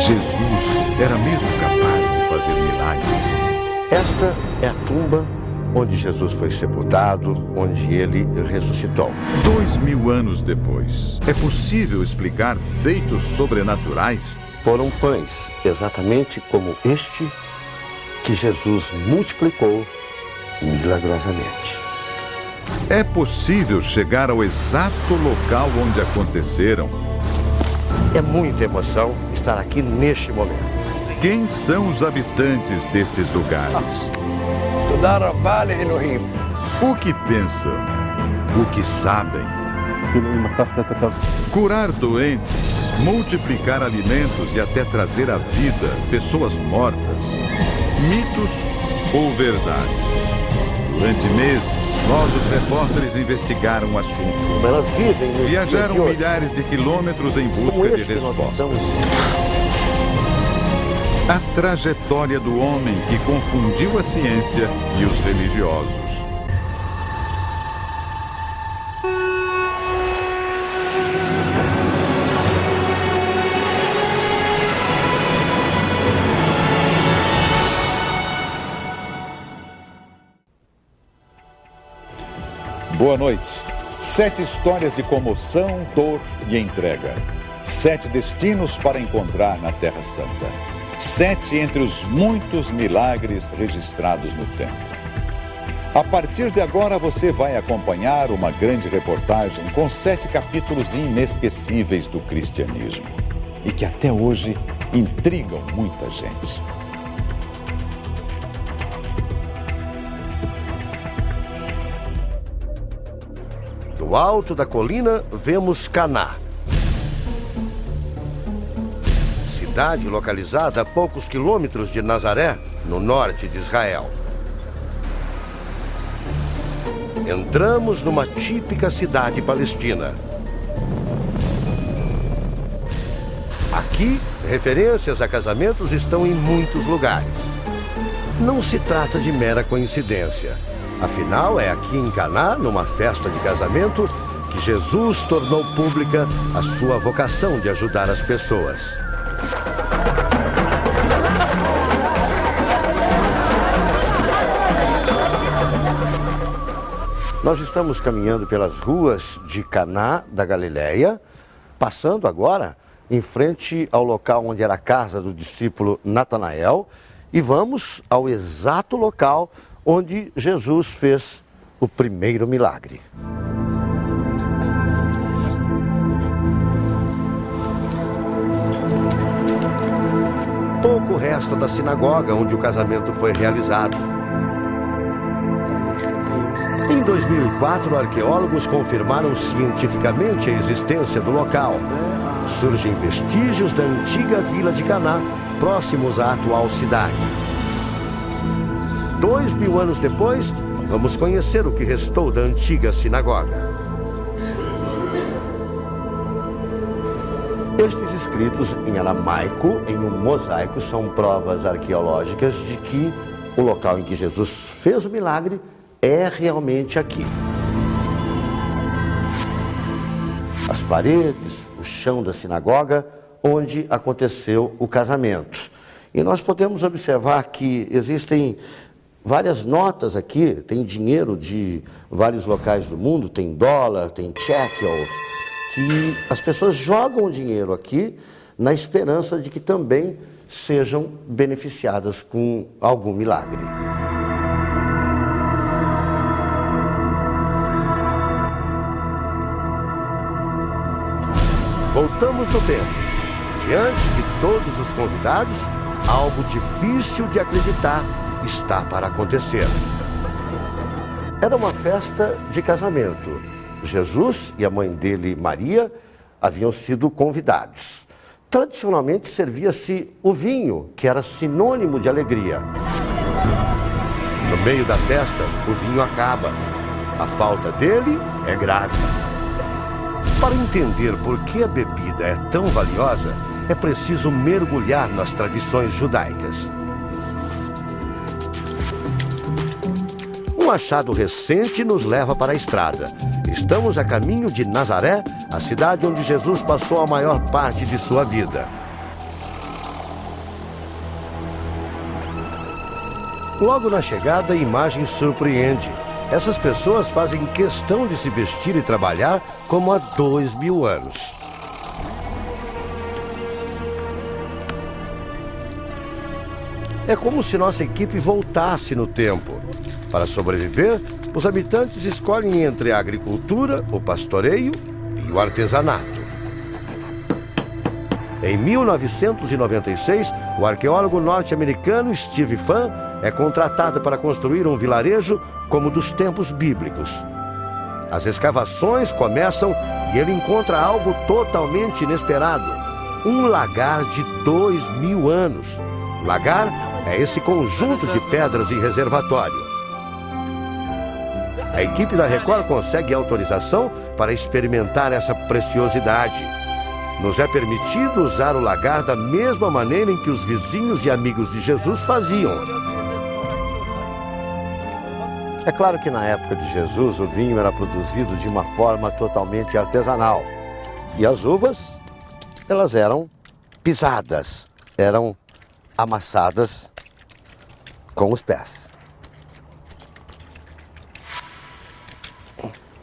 Jesus era mesmo capaz de fazer milagres. Esta é a tumba onde Jesus foi sepultado, onde ele ressuscitou. 2000 anos depois, é possível explicar feitos sobrenaturais? Foram pães, exatamente como este, que Jesus multiplicou milagrosamente. É possível chegar ao exato local onde aconteceram? É muita emoção estar aqui neste momento. Quem são os habitantes destes lugares? O que pensam? O que sabem? Curar doentes, multiplicar alimentos e até trazer à vida pessoas mortas. Mitos ou verdades? Durante meses, nossos repórteres investigaram o assunto. Elas vivem nesse Viajaram dia de hoje. milhares de quilômetros em busca de respostas. A trajetória do homem que confundiu a ciência e os religiosos. Boa noite. 7 histórias de comoção, dor e entrega. 7 destinos para encontrar na Terra Santa. 7 entre os muitos milagres registrados no tempo. A partir de agora você vai acompanhar uma grande reportagem com 7 capítulos inesquecíveis do cristianismo e que até hoje intrigam muita gente. Do alto da colina, vemos Caná. Cidade localizada a poucos quilômetros de Nazaré, no norte de Israel. Entramos numa típica cidade palestina. Aqui, referências a casamentos estão em muitos lugares. Não se trata de mera coincidência. Afinal, é aqui em Caná, numa festa de casamento, que Jesus tornou pública a sua vocação de ajudar as pessoas. Nós estamos caminhando pelas ruas de Caná da Galileia, passando agora em frente ao local onde era a casa do discípulo Natanael, e vamos ao exato local onde Jesus fez o primeiro milagre. Pouco resta da sinagoga onde o casamento foi realizado. Em 2004, arqueólogos confirmaram cientificamente a existência do local. Surgem vestígios da antiga vila de Caná, próximos à atual cidade. 2000 anos depois, vamos conhecer o que restou da antiga sinagoga. Estes escritos em aramaico, em um mosaico, são provas arqueológicas de que o local em que Jesus fez o milagre é realmente aqui. As paredes, o chão da sinagoga, onde aconteceu o casamento. E nós podemos observar que existem várias notas aqui, tem dinheiro de vários locais do mundo, tem dólar, tem shekels, que as pessoas jogam o dinheiro aqui na esperança de que também sejam beneficiadas com algum milagre. Voltamos no tempo. Diante de todos os convidados, algo difícil de acreditar está para acontecer. Era uma festa de casamento. Jesus e a mãe dele, Maria, haviam sido convidados. Tradicionalmente servia-se o vinho, que era sinônimo de alegria. No meio da festa, o vinho acaba. A falta dele é grave. Para entender por que a bebida é tão valiosa, é preciso mergulhar nas tradições judaicas. Um achado recente nos leva para a estrada. Estamos a caminho de Nazaré, a cidade onde Jesus passou a maior parte de sua vida. Logo na chegada, a imagem surpreende. Essas pessoas fazem questão de se vestir e trabalhar como há 2000 anos. É como se nossa equipe voltasse no tempo. Para sobreviver, os habitantes escolhem entre a agricultura, o pastoreio e o artesanato. Em 1996, o arqueólogo norte-americano Steve Fan é contratado para construir um vilarejo como dos tempos bíblicos. As escavações começam e ele encontra algo totalmente inesperado: um lagar de 2000 anos. Lagar é esse conjunto de pedras e reservatório. A equipe da Record consegue autorização para experimentar essa preciosidade. Nos é permitido usar o lagar da mesma maneira em que os vizinhos e amigos de Jesus faziam. É claro que na época de Jesus o vinho era produzido de uma forma totalmente artesanal. E as uvas, elas eram pisadas, eram amassadas com os pés.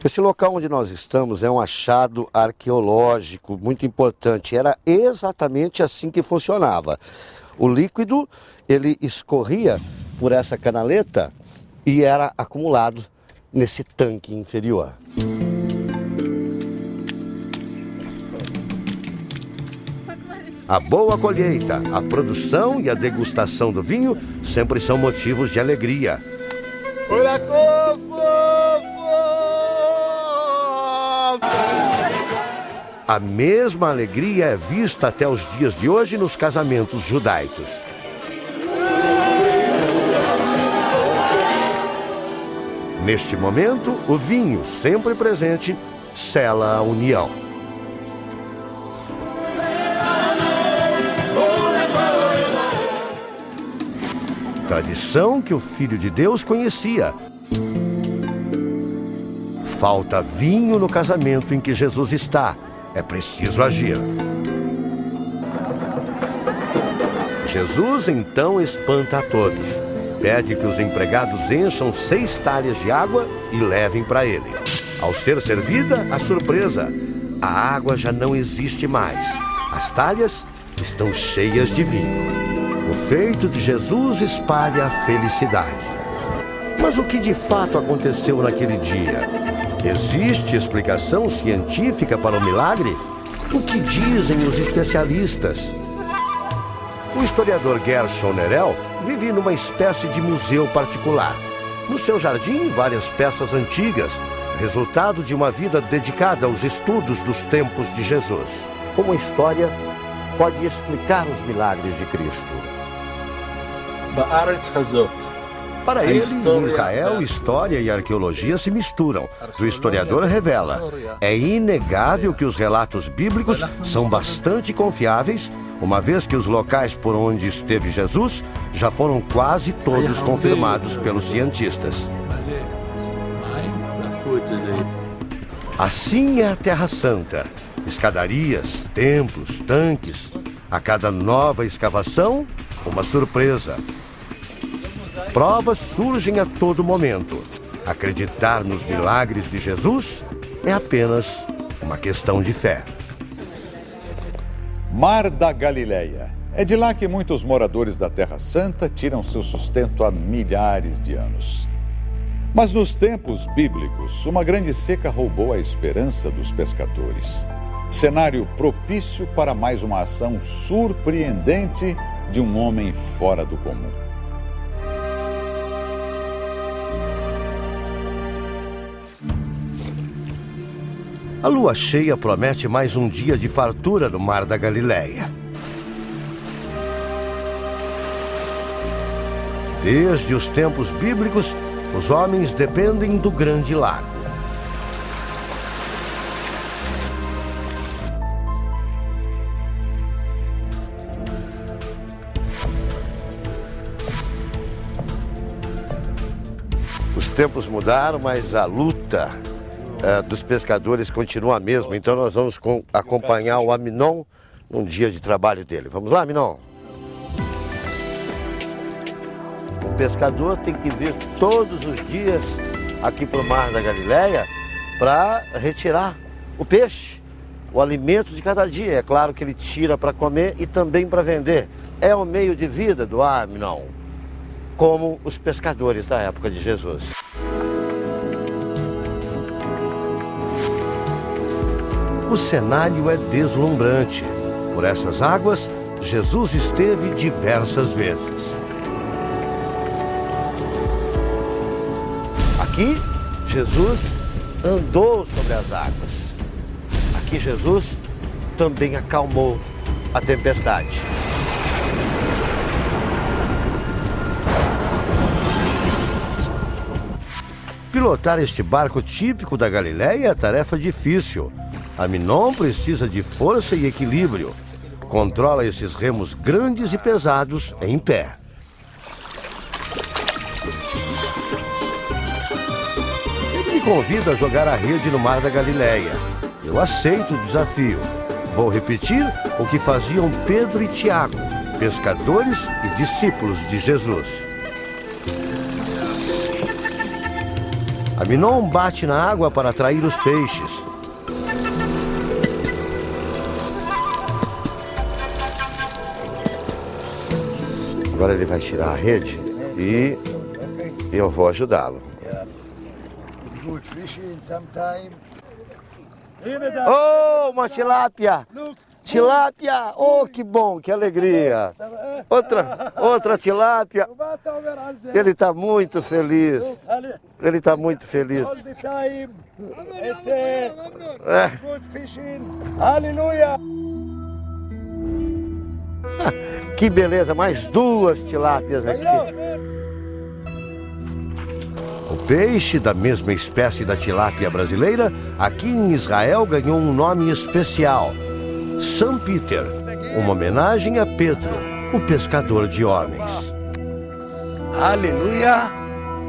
Esse local onde nós estamos é um achado arqueológico muito importante. Era exatamente assim que funcionava. O líquido, ele escorria por essa canaleta e era acumulado nesse tanque inferior. A boa colheita, a produção e a degustação do vinho sempre são motivos de alegria. A mesma alegria é vista até os dias de hoje nos casamentos judaicos. Neste momento, o vinho, sempre presente, sela a união. Tradição que o Filho de Deus conhecia. Falta vinho no casamento em que Jesus está. É preciso agir. Jesus então espanta a todos. Pede que os empregados encham 6 talhas de água e levem para ele. Ao ser servida, a surpresa: a água já não existe mais. As talhas estão cheias de vinho. O feito de Jesus espalha a felicidade. Mas o que de fato aconteceu naquele dia? Existe explicação científica para o milagre? O que dizem os especialistas? O historiador Gershon Nerel vive numa espécie de museu particular. No seu jardim, várias peças antigas, resultado de uma vida dedicada aos estudos dos tempos de Jesus. Uma história pode explicar os milagres de Cristo. Para ele, em Israel, história e arqueologia se misturam. O historiador revela: é inegável que os relatos bíblicos são bastante confiáveis, uma vez que os locais por onde esteve Jesus já foram quase todos confirmados pelos cientistas. Assim é a Terra Santa. Escadarias, templos, tanques. A cada nova escavação, uma surpresa. Provas surgem a todo momento. Acreditar nos milagres de Jesus é apenas uma questão de fé. Mar da Galileia. É de lá que muitos moradores da Terra Santa tiram seu sustento há milhares de anos. Mas nos tempos bíblicos, uma grande seca roubou a esperança dos pescadores. Cenário propício para mais uma ação surpreendente de um homem fora do comum. A lua cheia promete mais um dia de fartura no Mar da Galileia. Desde os tempos bíblicos, os homens dependem do grande lago. Os tempos mudaram, mas a luta dos pescadores continua a mesma. Então nós vamos acompanhar o Aminon num dia de trabalho dele. Vamos lá, Aminon? pescador tem que vir todos os dias aqui para o Mar da Galileia para retirar o peixe, o alimento de cada dia. É claro que ele tira para comer e também para vender. É o meio de vida do Aminon, como os pescadores da época de Jesus. O cenário é deslumbrante. Por essas águas, Jesus esteve diversas vezes. Aqui, Jesus andou sobre as águas. Aqui, Jesus também acalmou a tempestade. Pilotar este barco típico da Galileia é tarefa difícil. Aminon precisa de força e equilíbrio. Controla esses remos grandes e pesados em pé. Ele me convida a jogar a rede no Mar da Galileia. Eu aceito o desafio. Vou repetir o que faziam Pedro e Tiago, pescadores e discípulos de Jesus. Aminon bate na água para atrair os peixes. Agora ele vai tirar a rede e eu vou ajudá-lo. Oh, uma tilápia! Tilápia! Oh, que bom, que alegria! Outra tilápia! Ele está muito feliz. Ele está muito feliz. Aleluia! Que beleza, mais 2 tilápias aqui. O peixe da mesma espécie da tilápia brasileira, aqui em Israel ganhou um nome especial: São Peter, uma homenagem a Pedro, o pescador de homens. Aleluia!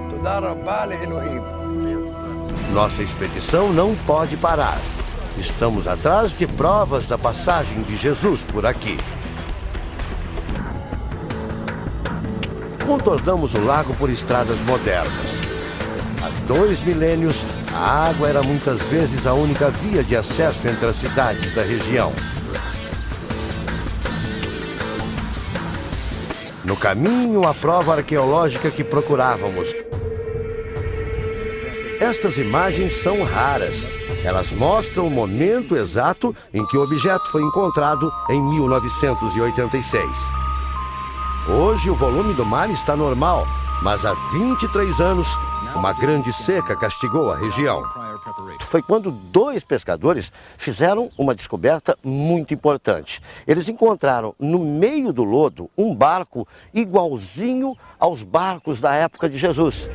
Toda rabá Elohim. Nossa expedição não pode parar. Estamos atrás de provas da passagem de Jesus por aqui. Contornamos o lago por estradas modernas. Há 2 milênios, a água era muitas vezes a única via de acesso entre as cidades da região. No caminho, a prova arqueológica que procurávamos. Estas imagens são raras. Elas mostram o momento exato em que o objeto foi encontrado em 1986. Hoje o volume do mar está normal, mas há 23 anos, uma grande seca castigou a região. Foi quando 2 pescadores fizeram uma descoberta muito importante. Eles encontraram no meio do lodo um barco igualzinho aos barcos da época de Jesus.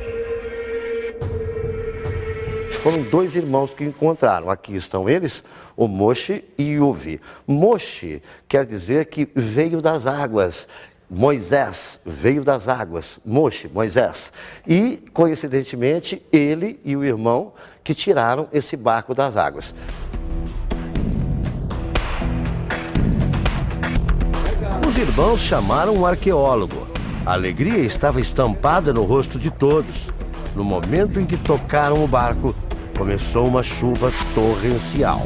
Foram 2 irmãos que encontraram. Aqui estão eles, o Moshe e Yuvi. Moshe quer dizer que veio das águas. Moisés veio das águas, Moshe, Moisés. E, coincidentemente, ele e o irmão que tiraram esse barco das águas. Os irmãos chamaram um arqueólogo. A alegria estava estampada no rosto de todos. No momento em que tocaram o barco, começou uma chuva torrencial.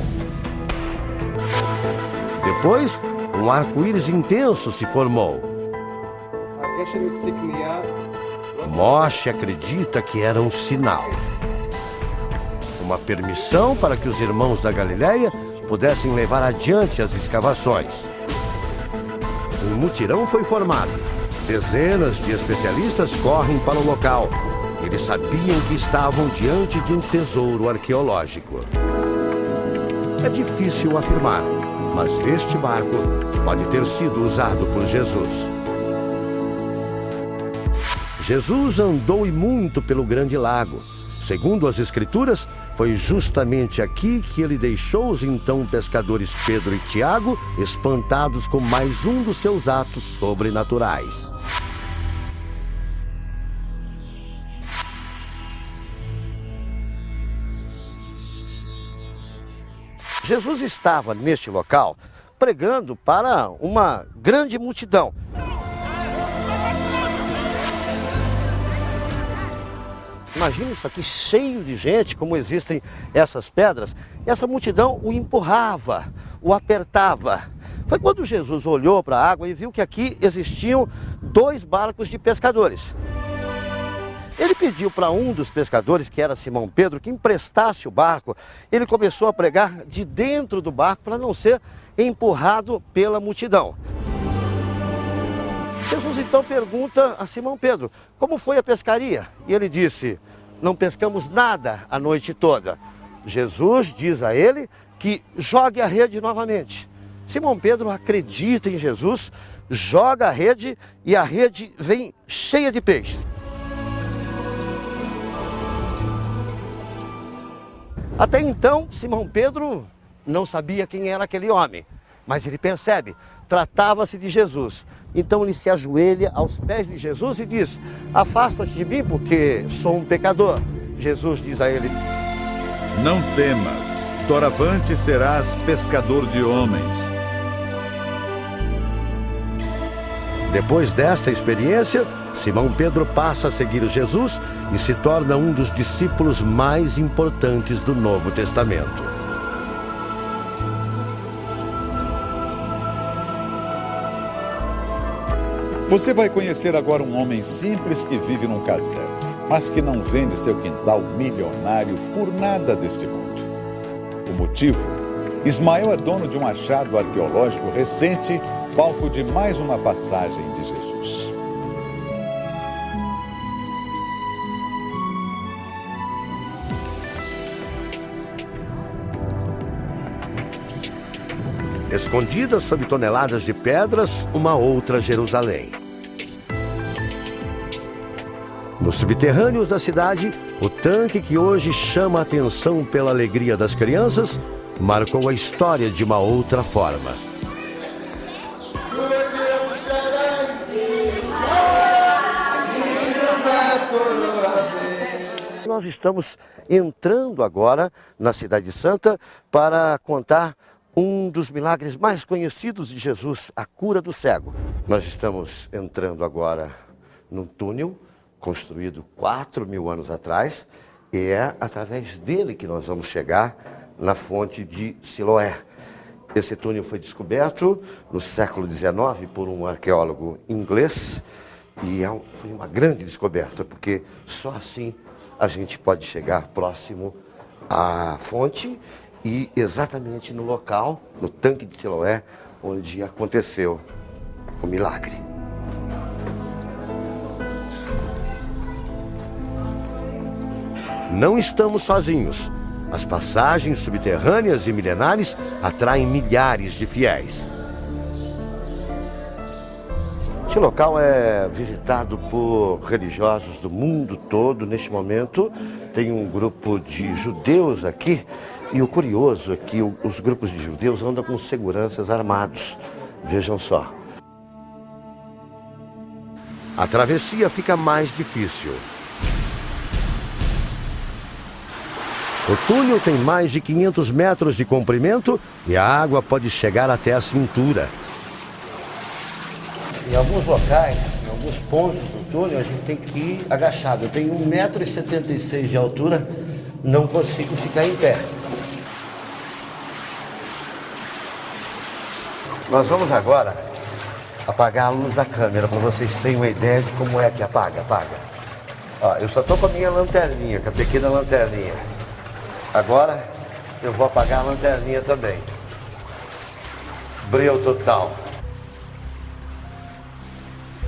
Depois, um arco-íris intenso se formou. Moshe acredita que era um sinal. Uma permissão para que os irmãos da Galileia pudessem levar adiante as escavações. Um mutirão foi formado. Dezenas de especialistas correm para o local. Eles sabiam que estavam diante de um tesouro arqueológico. É difícil afirmar, mas este barco pode ter sido usado por Jesus. Jesus andou e muito pelo grande lago. Segundo as Escrituras, foi justamente aqui que ele deixou os então pescadores Pedro e Tiago espantados com mais um dos seus atos sobrenaturais. Jesus estava neste local pregando para uma grande multidão. Imagina isso aqui cheio de gente, como existem essas pedras. Essa multidão o empurrava, o apertava. Foi quando Jesus olhou para a água e viu que aqui existiam 2 barcos de pescadores. Ele pediu para um dos pescadores, que era Simão Pedro, que emprestasse o barco. Ele começou a pregar de dentro do barco para não ser empurrado pela multidão. Jesus então pergunta a Simão Pedro, como foi a pescaria? E ele disse, não pescamos nada a noite toda. Jesus diz a ele que jogue a rede novamente. Simão Pedro acredita em Jesus, joga a rede e a rede vem cheia de peixes. Até então, Simão Pedro não sabia quem era aquele homem, mas ele percebe, tratava-se de Jesus. Então ele se ajoelha aos pés de Jesus e diz, afasta-te de mim porque sou um pecador. Jesus diz a ele, não temas, doravante serás pescador de homens. Depois desta experiência, Simão Pedro passa a seguir Jesus e se torna um dos discípulos mais importantes do Novo Testamento. Você vai conhecer agora um homem simples que vive num casebre, mas que não vende seu quintal milionário por nada deste mundo. O motivo? Ismael é dono de um achado arqueológico recente, palco de mais uma passagem de Jesus. Escondida sob toneladas de pedras, uma outra Jerusalém. Nos subterrâneos da cidade, o tanque que hoje chama a atenção pela alegria das crianças, marcou a história de uma outra forma. Nós estamos entrando agora na Cidade Santa para contar um dos milagres mais conhecidos de Jesus, a cura do cego. Nós estamos entrando agora num túnel construído 4.000 anos atrás e é através dele que nós vamos chegar na fonte de Siloé. Esse túnel foi descoberto no século XIX por um arqueólogo inglês e foi uma grande descoberta, porque só assim a gente pode chegar próximo à fonte e exatamente no local, no tanque de Siloé, onde aconteceu o milagre. Não estamos sozinhos. As passagens subterrâneas e milenares atraem milhares de fiéis. Este local é visitado por religiosos do mundo todo. Neste momento tem um grupo de judeus aqui. E o curioso é que os grupos de judeus andam com seguranças armados. Vejam só. A travessia fica mais difícil. O túnel tem mais de 500 metros de comprimento e a água pode chegar até a cintura. Em alguns locais, em alguns pontos do túnel, a gente tem que ir agachado. Eu tenho 1,76 m de altura, não consigo ficar em pé. Nós vamos agora apagar a luz da câmera para vocês terem uma ideia de como é que apaga. Ó, eu só estou com a minha lanterninha, com a pequena lanterninha. Agora eu vou apagar a lanterninha também. Breu total.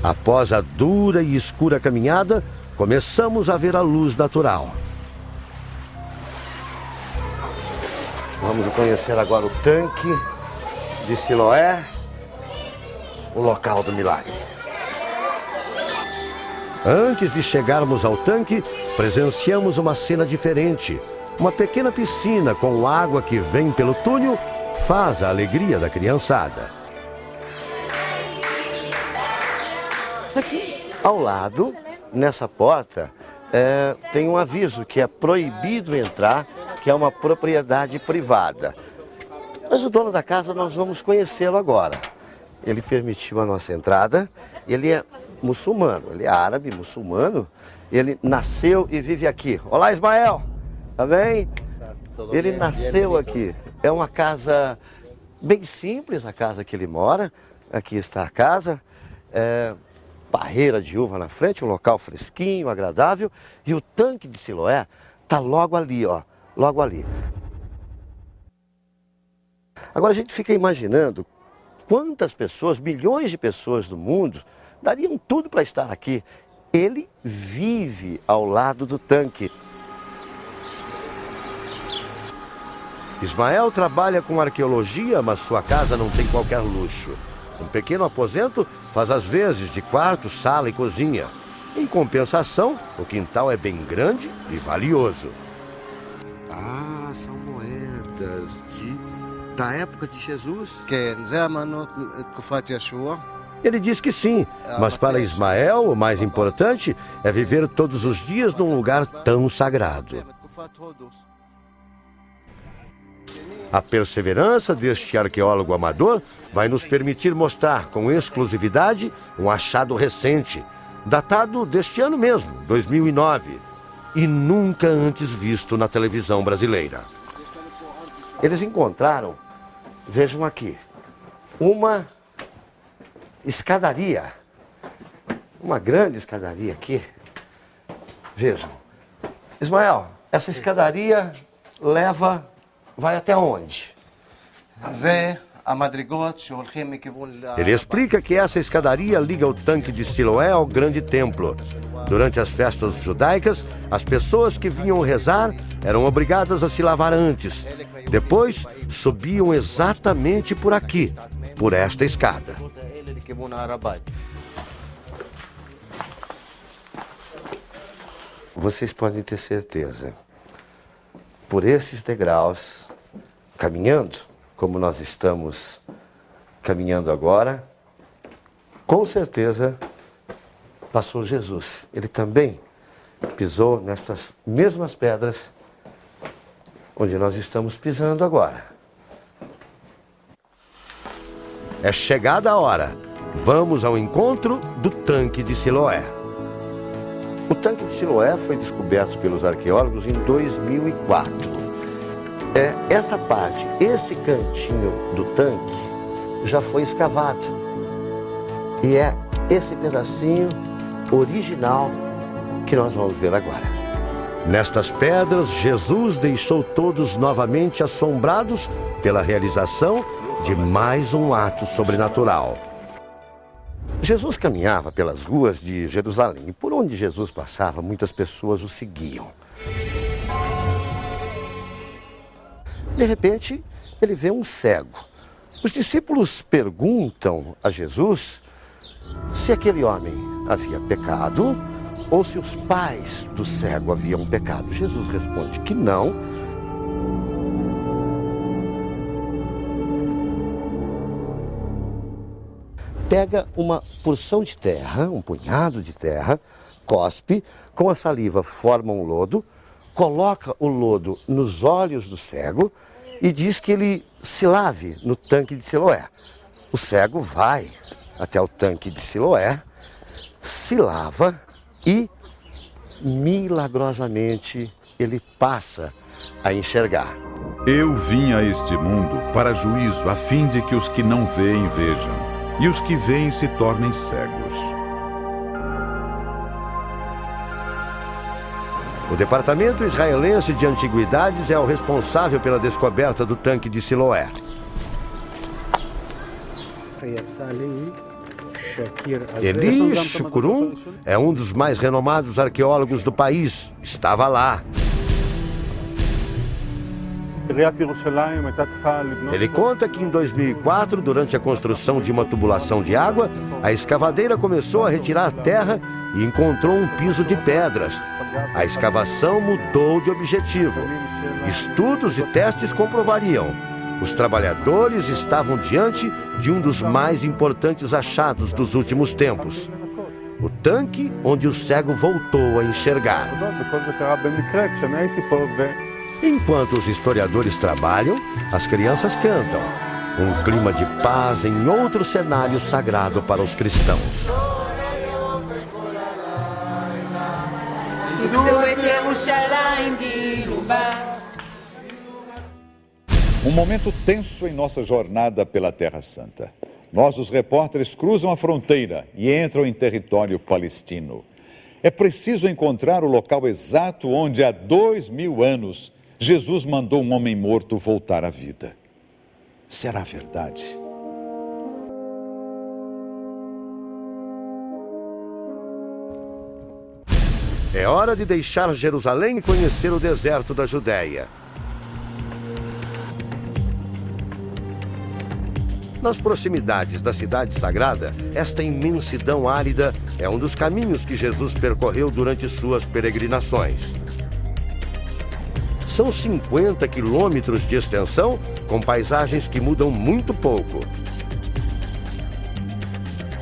Após a dura e escura caminhada, começamos a ver a luz natural. Vamos conhecer agora o tanque de Siloé, o local do milagre. Antes de chegarmos ao tanque, presenciamos uma cena diferente. Uma pequena piscina com água que vem pelo túnel faz a alegria da criançada. Aqui ao lado, nessa porta, tem um aviso que é proibido entrar, que é uma propriedade privada. Mas o dono da casa nós vamos conhecê-lo agora. ele permitiu a nossa entrada. Ele é muçulmano, ele é árabe, muçulmano. Ele nasceu e vive aqui. Olá, Ismael, tá bem? Ele nasceu aqui. É uma casa bem simples, a casa que ele mora. Aqui está a casa. Parreira de uva na frente, um local fresquinho, agradável. E o tanque de Siloé está logo ali, ó, logo ali. Agora a gente fica imaginando quantas pessoas, milhões de pessoas do mundo, dariam tudo para estar aqui. Ele vive ao lado do tanque. Ismael trabalha com arqueologia, mas sua casa não tem qualquer luxo. Um pequeno aposento faz as vezes de quarto, sala e cozinha. Em compensação, o quintal é bem grande e valioso. Ah, são moedas da época de Jesus? Ele diz que sim, mas para Ismael o mais importante é viver todos os dias num lugar tão sagrado. A perseverança deste arqueólogo amador vai nos permitir mostrar com exclusividade um achado recente, datado deste ano mesmo, 2009, e nunca antes visto na televisão brasileira. Eles encontraram, vejam aqui, uma escadaria, uma grande escadaria aqui. Vejam, Ismael, essa escadaria vai até onde? Ele explica que essa escadaria liga o tanque de Siloé ao grande templo. Durante as festas judaicas, as pessoas que vinham rezar eram obrigadas a se lavar antes. Depois, subiam exatamente por aqui, por esta escada. Vocês podem ter certeza, por esses degraus, caminhando, como nós estamos caminhando agora, com certeza passou Jesus. Ele também pisou nessas mesmas pedras onde nós estamos pisando agora. É chegada a hora. Vamos ao encontro do tanque de Siloé. O tanque de Siloé foi descoberto pelos arqueólogos em 2004. Essa parte, esse cantinho do tanque já foi escavado. E é esse pedacinho original que nós vamos ver agora. Nestas pedras, Jesus deixou todos novamente assombrados pela realização de mais um ato sobrenatural. Jesus caminhava pelas ruas de Jerusalém e por onde Jesus passava, muitas pessoas o seguiam. De repente, ele vê um cego. Os discípulos perguntam a Jesus se aquele homem havia pecado ou se os pais do cego haviam pecado. Jesus responde que não. Pega uma porção de terra, um punhado de terra, cospe, com a saliva forma um lodo, coloca o lodo nos olhos do cego e diz que ele se lave no tanque de Siloé. O cego vai até o tanque de Siloé, se lava e, milagrosamente, ele passa a enxergar. Eu vim a este mundo para juízo, a fim de que os que não veem vejam, e os que veem se tornem cegos. O Departamento Israelense de Antiguidades é o responsável pela descoberta do tanque de Siloé. Eli Shukurum é um dos mais renomados arqueólogos do país. Estava lá. Ele conta que em 2004, durante a construção de uma tubulação de água, a escavadeira começou a retirar terra e encontrou um piso de pedras. A escavação mudou de objetivo. Estudos e testes comprovariam: os trabalhadores estavam diante de um dos mais importantes achados dos últimos tempos. O tanque onde o cego voltou a enxergar. Enquanto os historiadores trabalham, as crianças cantam. Um clima de paz em outro cenário sagrado para os cristãos. Um momento tenso em nossa jornada pela Terra Santa. Nós, os repórteres, cruzam a fronteira e entram em território palestino. É preciso encontrar o local exato onde, há 2000 anos, Jesus mandou um homem morto voltar à vida. Será verdade? É hora de deixar Jerusalém e conhecer o deserto da Judéia. Nas proximidades da cidade sagrada, esta imensidão árida é um dos caminhos que Jesus percorreu durante suas peregrinações. São 50 quilômetros de extensão, com paisagens que mudam muito pouco.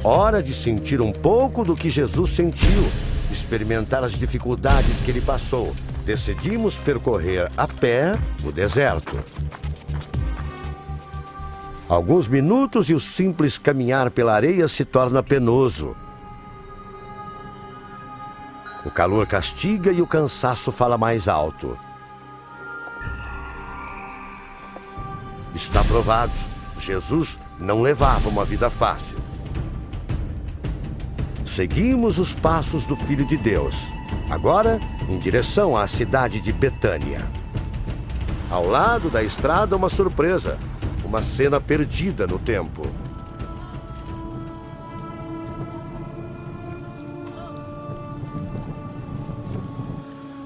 Hora de sentir um pouco do que Jesus sentiu, experimentar as dificuldades que ele passou. Decidimos percorrer a pé o deserto. Alguns minutos e o simples caminhar pela areia se torna penoso. O calor castiga e o cansaço fala mais alto. Está provado, Jesus não levava uma vida fácil. Seguimos os passos do Filho de Deus, agora em direção à cidade de Betânia. Ao lado da estrada, uma surpresa. Uma cena perdida no tempo.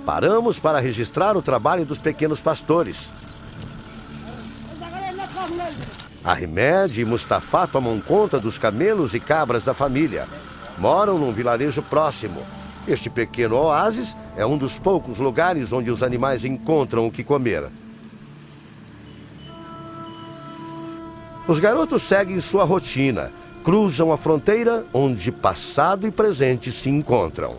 Paramos para registrar o trabalho dos pequenos pastores. Ahmed e Mustafa tomam conta dos camelos e cabras da família. Moram num vilarejo próximo. Este pequeno oásis é um dos poucos lugares onde os animais encontram o que comer. Os garotos seguem sua rotina, cruzam a fronteira onde passado e presente se encontram.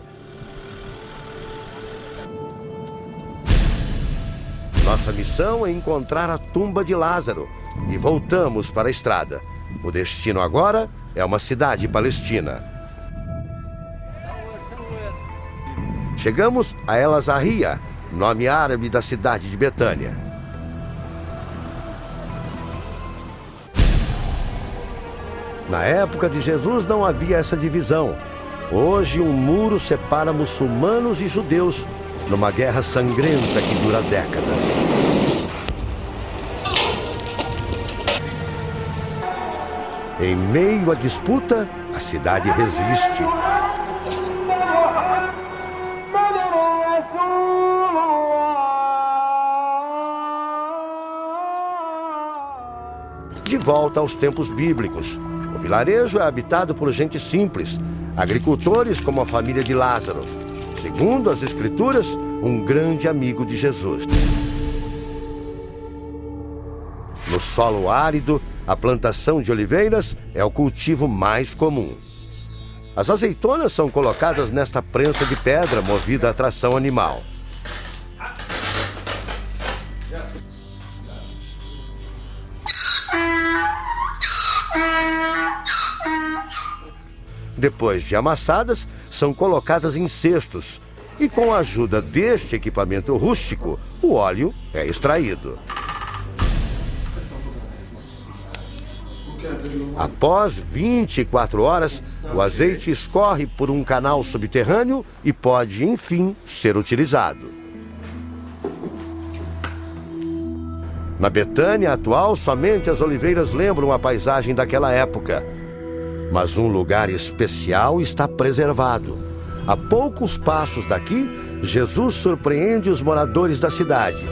Nossa missão é encontrar a tumba de Lázaro e voltamos para a estrada. O destino agora é uma cidade palestina. Chegamos a El Azahia, nome árabe da cidade de Betânia. Na época de Jesus não havia essa divisão. Hoje um muro separa muçulmanos e judeus numa guerra sangrenta que dura décadas. Em meio à disputa, a cidade resiste. De volta aos tempos bíblicos. O vilarejo é habitado por gente simples, agricultores como a família de Lázaro. Segundo as Escrituras, um grande amigo de Jesus. No solo árido, a plantação de oliveiras é o cultivo mais comum. As azeitonas são colocadas nesta prensa de pedra movida a tração animal. Depois de amassadas, são colocadas em cestos e, com a ajuda deste equipamento rústico, o óleo é extraído. Após 24 horas, o azeite escorre por um canal subterrâneo e pode, enfim, ser utilizado. Na Betânia atual, somente as oliveiras lembram a paisagem daquela época. Mas um lugar especial está preservado. A poucos passos daqui, Jesus surpreende os moradores da cidade.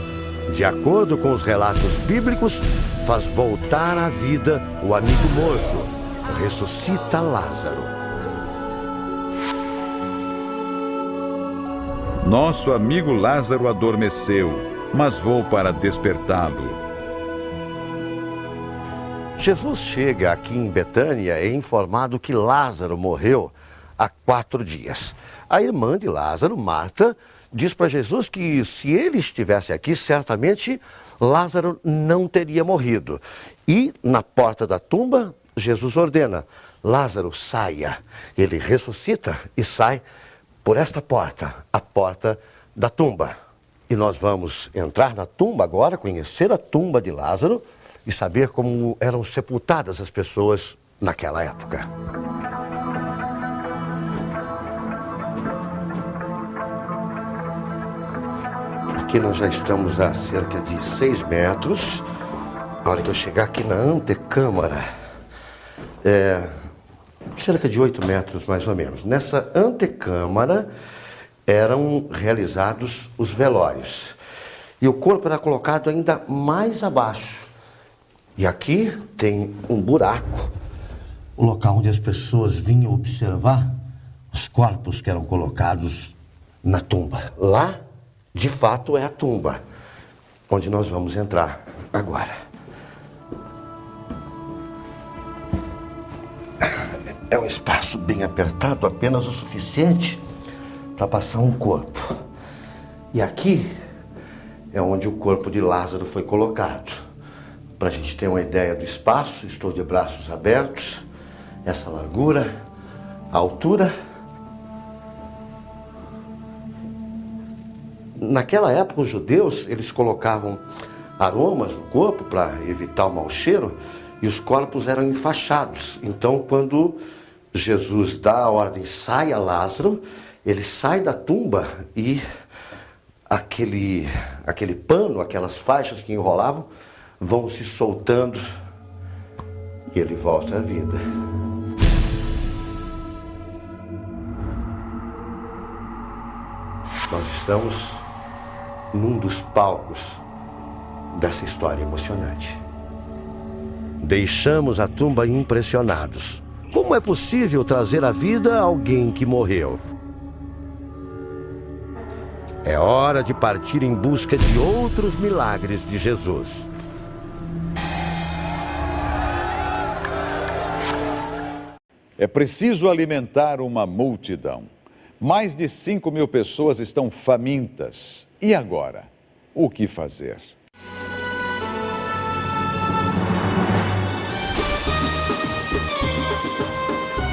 De acordo com os relatos bíblicos, faz voltar à vida o amigo morto, ressuscita Lázaro. Nosso amigo Lázaro adormeceu, mas vou para despertá-lo. Jesus chega aqui em Betânia e é informado que Lázaro morreu há 4 dias. A irmã de Lázaro, Marta, diz para Jesus que se ele estivesse aqui, certamente Lázaro não teria morrido. E na porta da tumba, Jesus ordena: Lázaro, saia. Ele ressuscita e sai por esta porta, a porta da tumba. E nós vamos entrar na tumba agora, conhecer a tumba de Lázaro e saber como eram sepultadas as pessoas naquela época. Aqui nós já estamos a cerca de 6 metros. Na hora que eu chegar aqui na antecâmara, cerca de 8 metros mais ou menos. Nessa antecâmara eram realizados os velórios. E o corpo era colocado ainda mais abaixo. E aqui tem um buraco, o local onde as pessoas vinham observar os corpos que eram colocados na tumba. Lá, de fato, é a tumba, onde nós vamos entrar agora. É um espaço bem apertado, apenas o suficiente para passar um corpo. E aqui é onde o corpo de Lázaro foi colocado. Para a gente ter uma ideia do espaço, estou de braços abertos, essa largura, a altura. Naquela época, os judeus, eles colocavam aromas no corpo para evitar o mau cheiro, e os corpos eram enfaixados. Então, quando Jesus dá a ordem, saia Lázaro, ele sai da tumba e aquele pano, aquelas faixas que enrolavam, vão se soltando e ele volta à vida. Nós estamos num dos palcos dessa história emocionante. Deixamos a tumba impressionados. Como é possível trazer à vida alguém que morreu? É hora de partir em busca de outros milagres de Jesus. É preciso alimentar uma multidão. Mais de 5.000 pessoas estão famintas. E agora? O que fazer?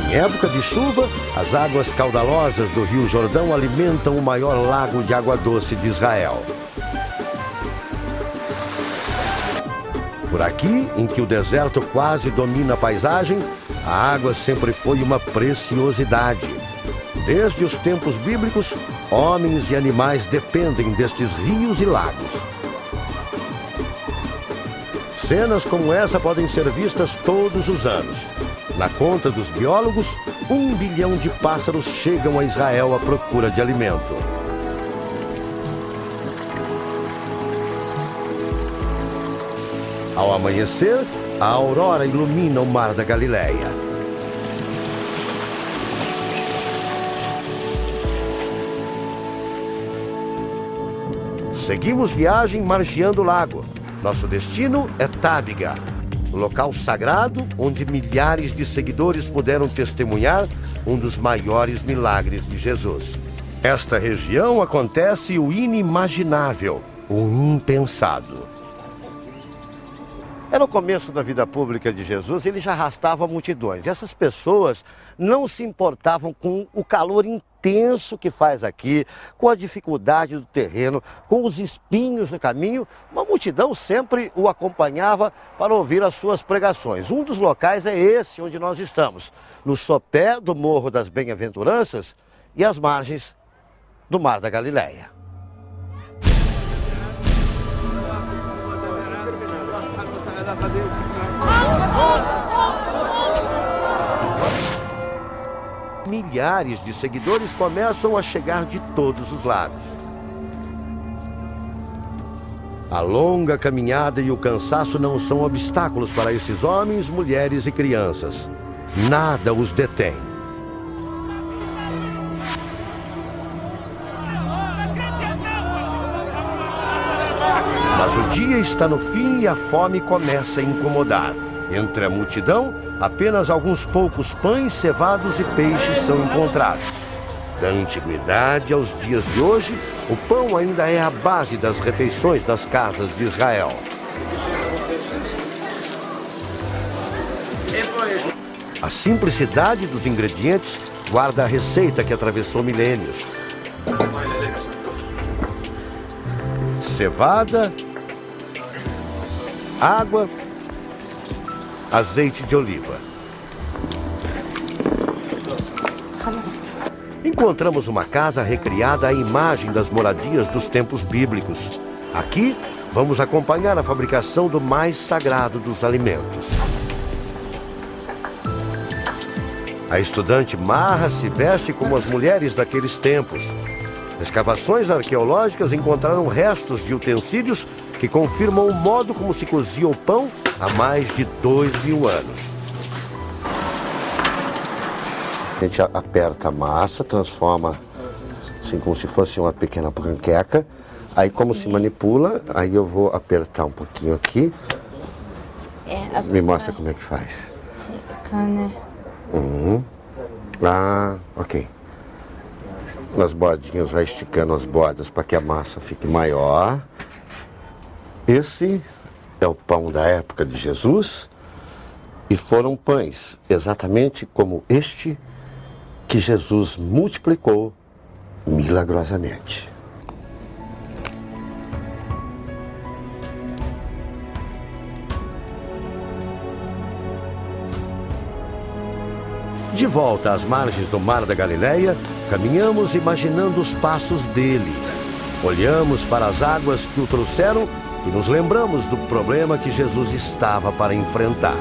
Em época de chuva, as águas caudalosas do Rio Jordão alimentam o maior lago de água doce de Israel. Por aqui, em que o deserto quase domina a paisagem, a água sempre foi uma preciosidade. Desde os tempos bíblicos, homens e animais dependem destes rios e lagos. Cenas como essa podem ser vistas todos os anos. Na conta dos biólogos, 1 bilhão de pássaros chegam a Israel à procura de alimento. Ao amanhecer, a aurora ilumina o mar da Galileia. Seguimos viagem margeando o lago. Nosso destino é Tábiga, local sagrado onde milhares de seguidores puderam testemunhar um dos maiores milagres de Jesus. Esta região acontece o inimaginável, o impensado. Era o começo da vida pública de Jesus, ele já arrastava multidões. E essas pessoas não se importavam com o calor intenso que faz aqui, com a dificuldade do terreno, com os espinhos no caminho. Uma multidão sempre o acompanhava para ouvir as suas pregações. Um dos locais é esse onde nós estamos, no sopé do Morro das Bem-aventuranças e às margens do Mar da Galileia. Milhares de seguidores começam a chegar de todos os lados. A longa caminhada e o cansaço não são obstáculos para esses homens, mulheres e crianças. Nada os detém. Mas o dia está no fim e a fome começa a incomodar. Entre a multidão, apenas alguns poucos pães, cevados e peixes são encontrados. Da antiguidade aos dias de hoje, o pão ainda é a base das refeições das casas de Israel. A simplicidade dos ingredientes guarda a receita que atravessou milênios. Cevada, água, azeite de oliva. Encontramos uma casa recriada à imagem das moradias dos tempos bíblicos. Aqui, vamos acompanhar a fabricação do mais sagrado dos alimentos. A estudante Marra se veste como as mulheres daqueles tempos. Escavações arqueológicas encontraram restos de utensílios que confirmam o modo como se cozia o pão há mais de 2000 anos. A gente aperta a massa, transforma assim como se fosse uma pequena panqueca. Aí como se manipula, aí eu vou apertar um pouquinho aqui. Me mostra como é que faz. Ok. Nas bordinhas, vai esticando as bordas para que a massa fique maior. Esse é o pão da época de Jesus e foram pães exatamente como este que Jesus multiplicou milagrosamente. De volta às margens do Mar da Galileia, caminhamos imaginando os passos dele. Olhamos para as águas que o trouxeram e nos lembramos do problema que Jesus estava para enfrentar.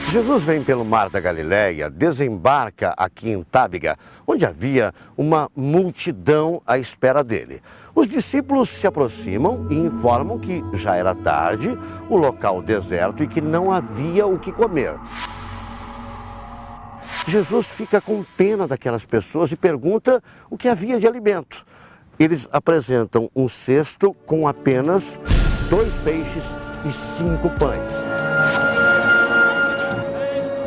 Jesus vem pelo Mar da Galileia, desembarca aqui em Tábega, onde havia uma multidão à espera dele. Os discípulos se aproximam e informam que já era tarde, o local deserto e que não havia o que comer. Jesus fica com pena daquelas pessoas e pergunta o que havia de alimento. Eles apresentam um cesto com apenas 2 peixes e 5 pães.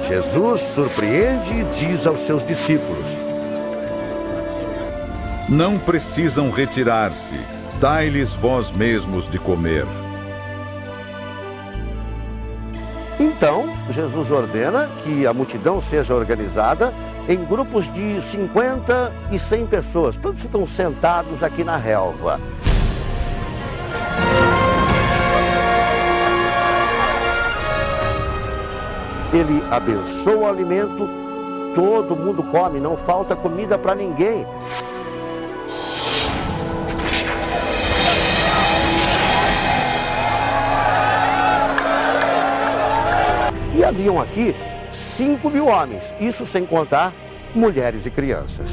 Jesus surpreende e diz aos seus discípulos: Não precisam retirar-se, dai-lhes vós mesmos de comer. Então, Jesus ordena que a multidão seja organizada em grupos de 50 e 100 pessoas. Todos ficam sentados aqui na relva. Ele abençoa o alimento, todo mundo come, não falta comida para ninguém. E haviam aqui 5.000 homens, isso sem contar mulheres e crianças.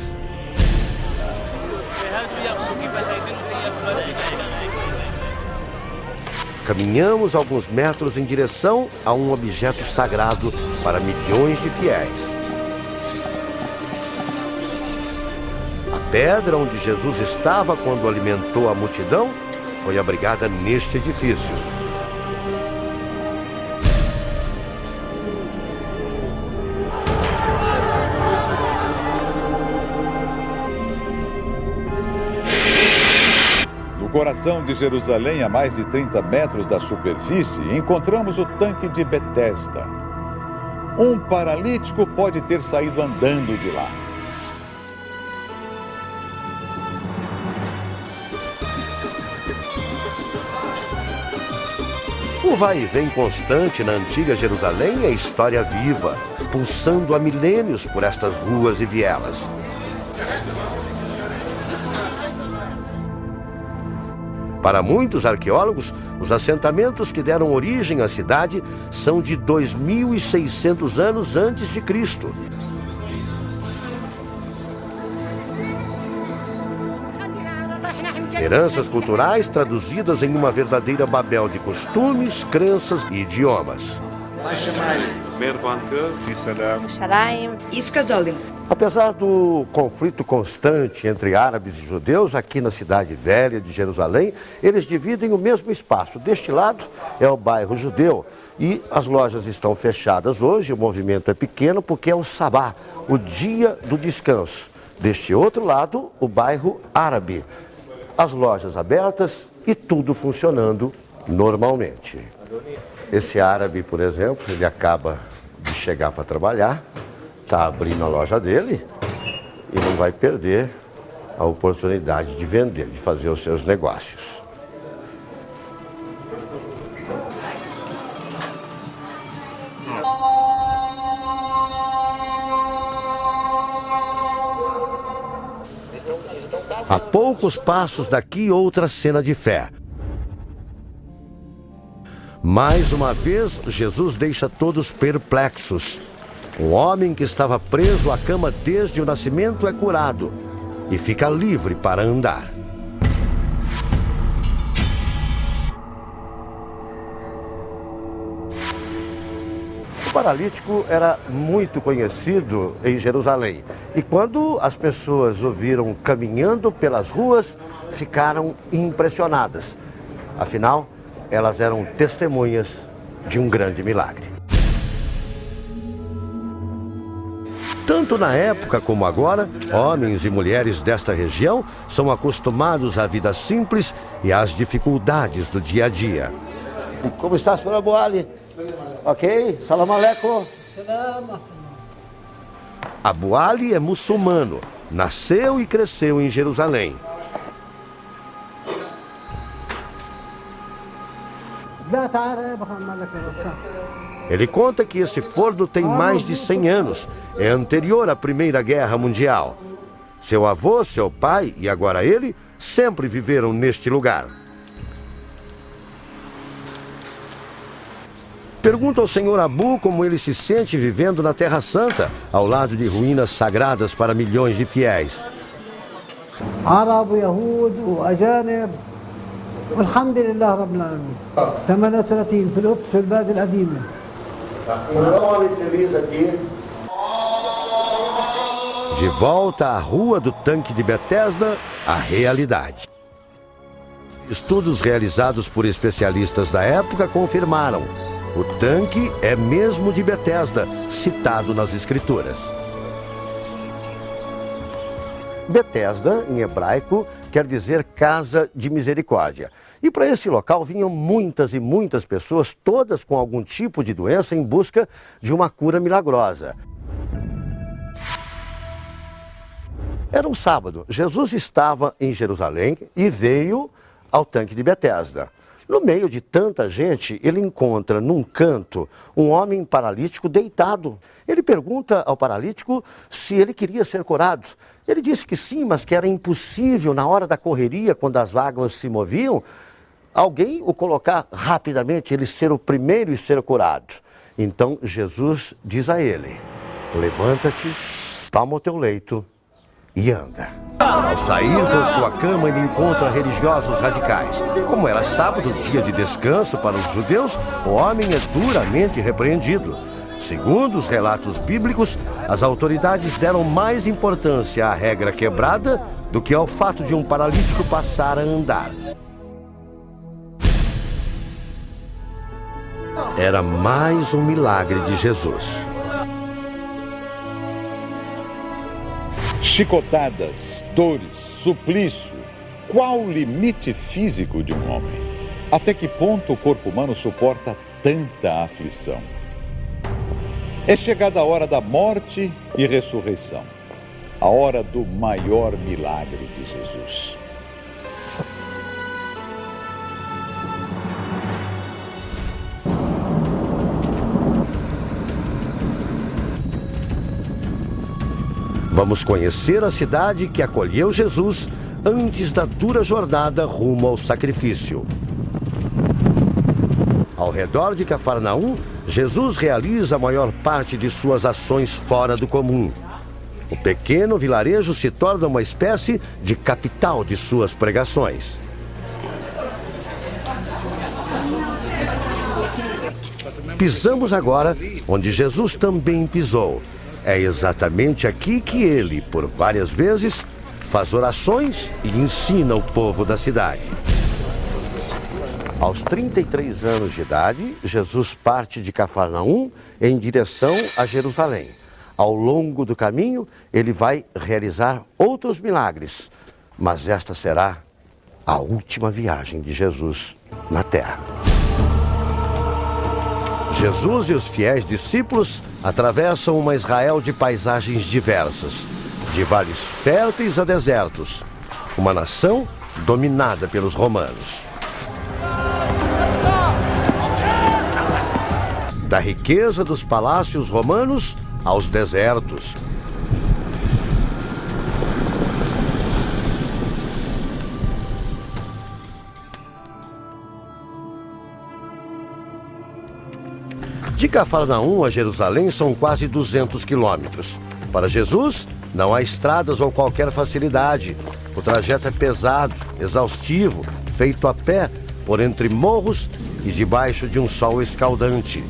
Caminhamos alguns metros em direção a um objeto sagrado para milhões de fiéis. A pedra onde Jesus estava quando alimentou a multidão foi abrigada neste edifício. No coração de Jerusalém, a mais de 30 metros da superfície, encontramos o tanque de Betesda. Um paralítico pode ter saído andando de lá. O vai e vem constante na antiga Jerusalém é história viva, pulsando há milênios por estas ruas e vielas. Para muitos arqueólogos, os assentamentos que deram origem à cidade são de 2.600 anos antes de Cristo. Heranças culturais traduzidas em uma verdadeira Babel de costumes, crenças e idiomas. Apesar do conflito constante entre árabes e judeus, aqui na cidade velha de Jerusalém, eles dividem o mesmo espaço. Deste lado é o bairro judeu e as lojas estão fechadas hoje, o movimento é pequeno porque é o sabá, o dia do descanso. Deste outro lado, o bairro árabe. As lojas abertas e tudo funcionando normalmente. Esse árabe, por exemplo, ele acaba de chegar para trabalhar, está abrindo a loja dele e não vai perder a oportunidade de vender, de fazer os seus negócios. A poucos passos daqui, outra cena de fé. Mais uma vez, Jesus deixa todos perplexos. Um homem que estava preso à cama desde o nascimento é curado e fica livre para andar. O paralítico era muito conhecido em Jerusalém. E quando as pessoas o viram caminhando pelas ruas, ficaram impressionadas. Afinal, elas eram testemunhas de um grande milagre. Tanto na época como agora, homens e mulheres desta região são acostumados à vida simples e às dificuldades do dia a dia. E como está, senhora Boali? Ok? Salam aleikum. Abu Ali é muçulmano, nasceu e cresceu em Jerusalém. Ele conta que esse forno tem mais de 100 anos, é anterior à Primeira Guerra Mundial. Seu avô, seu pai e agora ele sempre viveram neste lugar. Pergunto ao senhor Abu como ele se sente vivendo na Terra Santa, ao lado de ruínas sagradas para milhões de fiéis. عرب ويهود وأجانب والحمد لله رب العالمين 38 في القدس في البلد القديمة. De volta à rua do tanque de Betesda, a realidade. Estudos realizados por especialistas da época confirmaram: o tanque é mesmo de Betesda, citado nas Escrituras. Betesda, em hebraico, quer dizer casa de misericórdia. E para esse local vinham muitas e muitas pessoas, todas com algum tipo de doença, em busca de uma cura milagrosa. Era um sábado. Jesus estava em Jerusalém e veio ao tanque de Betesda. No meio de tanta gente, ele encontra num canto um homem paralítico deitado. Ele pergunta ao paralítico se ele queria ser curado. Ele disse que sim, mas que era impossível, na hora da correria, quando as águas se moviam, alguém o colocar rapidamente, ele ser o primeiro e ser curado. Então Jesus diz a ele: levanta-te, toma o teu leito e anda. Ao sair com sua cama, ele encontra religiosos radicais. Como era sábado, dia de descanso para os judeus, o homem é duramente repreendido. Segundo os relatos bíblicos, as autoridades deram mais importância à regra quebrada do que ao fato de um paralítico passar a andar. Era mais um milagre de Jesus. Chicotadas, dores, suplício. Qual o limite físico de um homem? Até que ponto o corpo humano suporta tanta aflição? É chegada a hora da morte e ressurreição, a hora do maior milagre de Jesus. Vamos conhecer a cidade que acolheu Jesus antes da dura jornada rumo ao sacrifício. Ao redor de Cafarnaum, Jesus realiza a maior parte de suas ações fora do comum. O pequeno vilarejo se torna uma espécie de capital de suas pregações. Pisamos agora onde Jesus também pisou. É exatamente aqui que ele, por várias vezes, faz orações e ensina o povo da cidade. Aos 33 anos de idade, Jesus parte de Cafarnaum em direção a Jerusalém. Ao longo do caminho, ele vai realizar outros milagres, mas esta será a última viagem de Jesus na terra. Jesus e os fiéis discípulos atravessam uma Israel de paisagens diversas, de vales férteis a desertos, uma nação dominada pelos romanos. Da riqueza dos palácios romanos aos desertos. De Cafarnaum a Jerusalém são quase 200 quilômetros. Para Jesus, não há estradas ou qualquer facilidade. O trajeto é pesado, exaustivo, feito a pé, por entre morros e debaixo de um sol escaldante.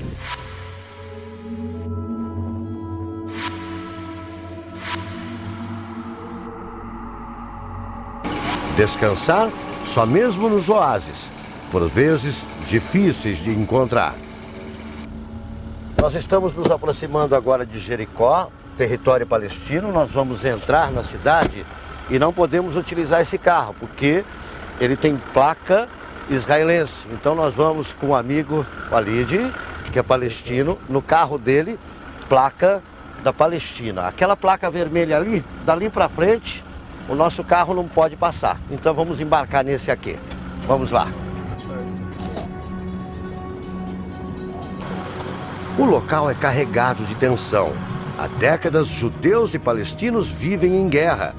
Descansar só mesmo nos oásis, por vezes difíceis de encontrar. Nós estamos nos aproximando agora de Jericó, território palestino. Nós vamos entrar na cidade e não podemos utilizar esse carro, porque ele tem placa israelense. Então nós vamos com o amigo Walid, que é palestino, no carro dele, placa da Palestina. Aquela placa vermelha ali, dali para frente, o nosso carro não pode passar. Então vamos embarcar nesse aqui. Vamos lá. O local é carregado de tensão. Há décadas, judeus e palestinos vivem em guerra.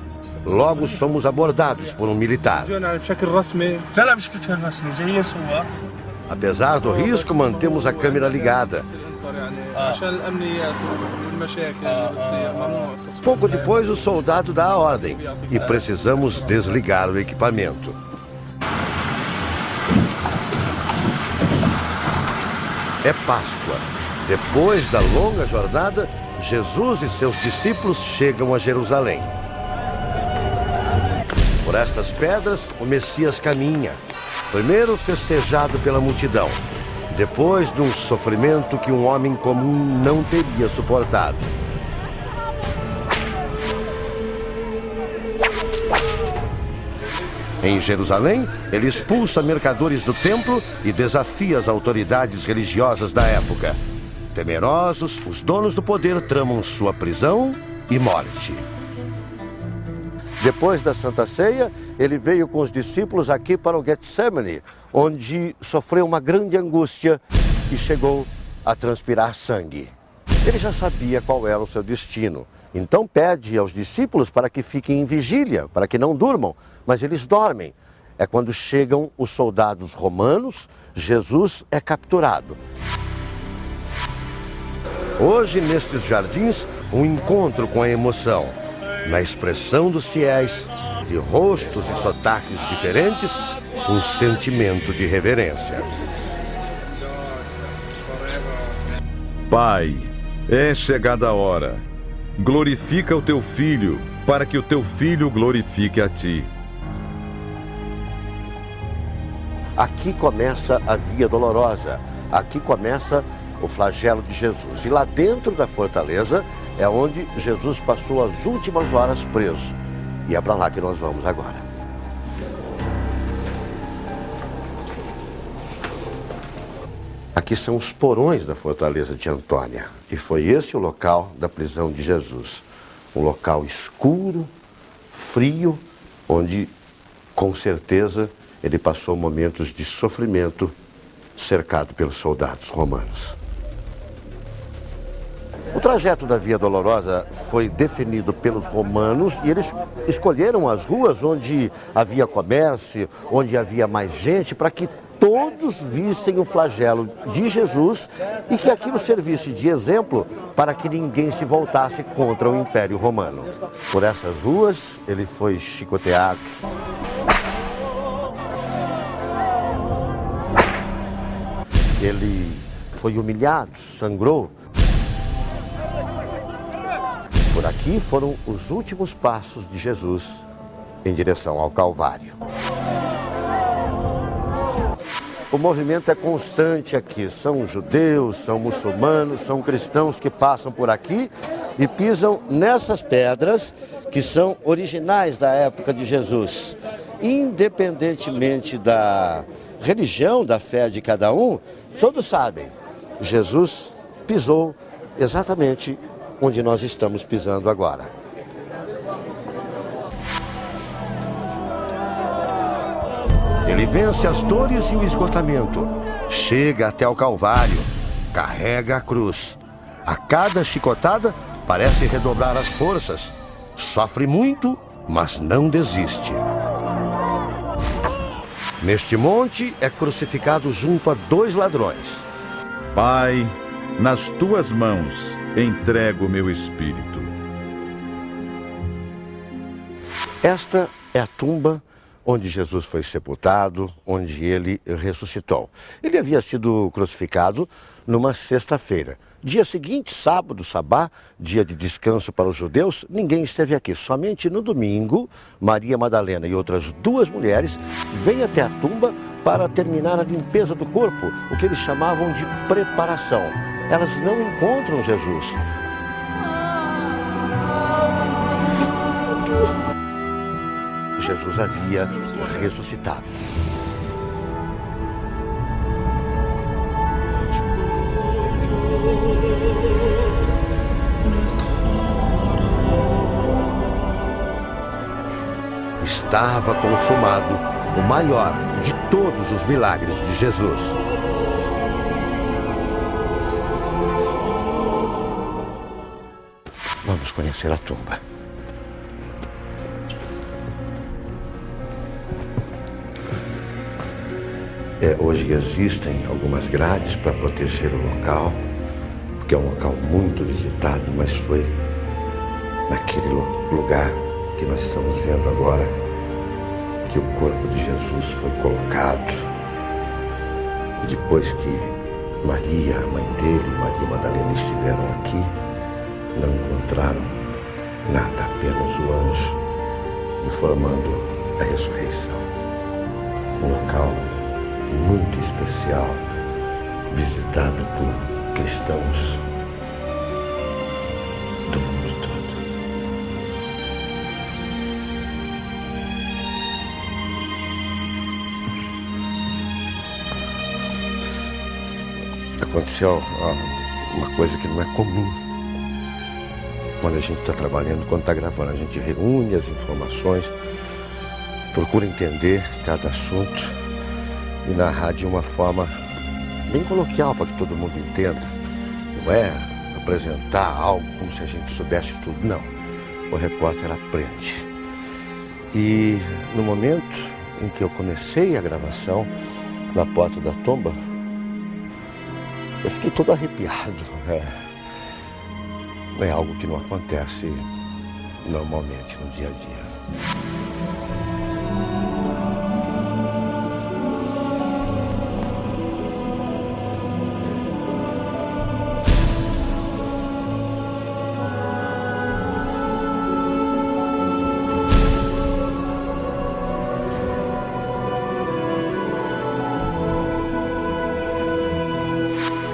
Logo somos abordados por um militar. Apesar do risco, mantemos a câmera ligada. Pouco depois, o soldado dá a ordem e precisamos desligar o equipamento. É Páscoa. Depois da longa jornada, Jesus e seus discípulos chegam a Jerusalém. Por estas pedras, o Messias caminha. Primeiro festejado pela multidão, depois de um sofrimento que um homem comum não teria suportado. Em Jerusalém, ele expulsa mercadores do templo e desafia as autoridades religiosas da época. Temerosos, os donos do poder tramam sua prisão e morte. Depois da Santa Ceia, ele veio com os discípulos aqui para o Getsemane, onde sofreu uma grande angústia e chegou a transpirar sangue. Ele já sabia qual era o seu destino. Então pede aos discípulos para que fiquem em vigília, para que não durmam, mas eles dormem. É quando chegam os soldados romanos, Jesus é capturado. Hoje, nestes jardins, um encontro com a emoção. Na expressão dos fiéis, de rostos e sotaques diferentes, um sentimento de reverência. Pai, é chegada a hora. Glorifica o teu filho, para que o teu filho glorifique a ti. Aqui começa a Via Dolorosa. Aqui começa o flagelo de Jesus. E lá dentro da fortaleza é onde Jesus passou as últimas horas preso. E é para lá que nós vamos agora. Aqui são os porões da fortaleza de Antônia. E foi esse o local da prisão de Jesus. Um local escuro, frio, onde, com certeza, ele passou momentos de sofrimento, cercado pelos soldados romanos. O trajeto da Via Dolorosa foi definido pelos romanos e eles escolheram as ruas onde havia comércio, onde havia mais gente, para que todos vissem o flagelo de Jesus e que aquilo servisse de exemplo para que ninguém se voltasse contra o Império Romano. Por essas ruas, ele foi chicoteado. Ele foi humilhado, sangrou. Por aqui foram os últimos passos de Jesus em direção ao Calvário. O movimento é constante aqui. São judeus, são muçulmanos, são cristãos que passam por aqui e pisam nessas pedras que são originais da época de Jesus. Independentemente da religião, da fé de cada um, todos sabem, Jesus pisou exatamente onde nós estamos pisando agora. Ele vence as dores e o esgotamento, chega até o Calvário, carrega a cruz. A cada chicotada parece redobrar as forças, sofre muito, mas não desiste. Neste monte é crucificado junto a 2 ladrões. Pai, nas tuas mãos entrego o meu espírito. Esta é a tumba onde Jesus foi sepultado, onde ele ressuscitou. Ele havia sido crucificado numa sexta-feira. Dia seguinte, sábado, sabá, dia de descanso para os judeus, ninguém esteve aqui. Somente no domingo, Maria Madalena e outras 2 mulheres vêm até a tumba para terminar a limpeza do corpo, o que eles chamavam de preparação. Elas não encontram Jesus. Jesus havia ressuscitado. Estava consumado o maior de todos os milagres de Jesus. Vamos conhecer a tumba. Hoje existem algumas grades para proteger o local, porque é um local muito visitado, mas foi naquele lugar que nós estamos vendo agora que o corpo de Jesus foi colocado. E depois que Maria, a mãe dele, e Maria Madalena estiveram aqui, não encontraram nada, apenas o anjo informando a ressurreição. Um local muito especial, visitado por cristãos do mundo todo. Aconteceu uma coisa que não é comum quando a gente está trabalhando, quando está gravando. A gente reúne as informações, procura entender cada assunto e narrar de uma forma bem coloquial para que todo mundo entenda. Não é apresentar algo como se a gente soubesse tudo, não. O repórter aprende. E no momento em que eu comecei a gravação na porta da tumba, eu fiquei todo arrepiado. É algo que não acontece normalmente no dia a dia.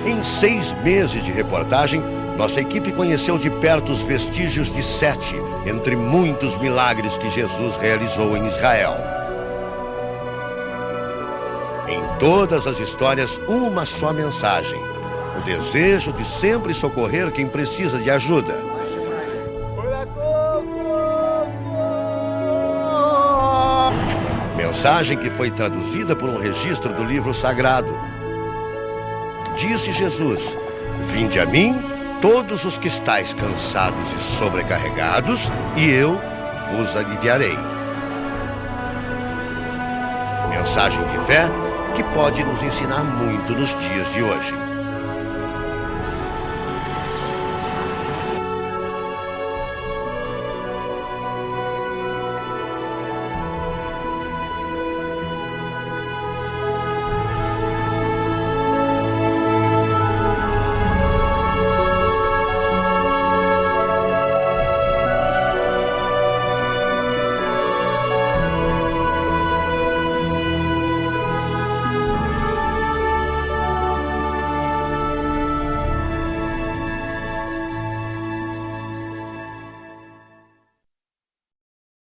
Em 6 meses de reportagem, nossa equipe conheceu de perto os vestígios de Sete, entre muitos milagres que Jesus realizou em Israel. Em todas as histórias, uma só mensagem: o desejo de sempre socorrer quem precisa de ajuda. Mensagem que foi traduzida por um registro do livro sagrado. Disse Jesus: vinde a mim, todos os que estáis cansados e sobrecarregados, e eu vos aliviarei. Mensagem de fé que pode nos ensinar muito nos dias de hoje.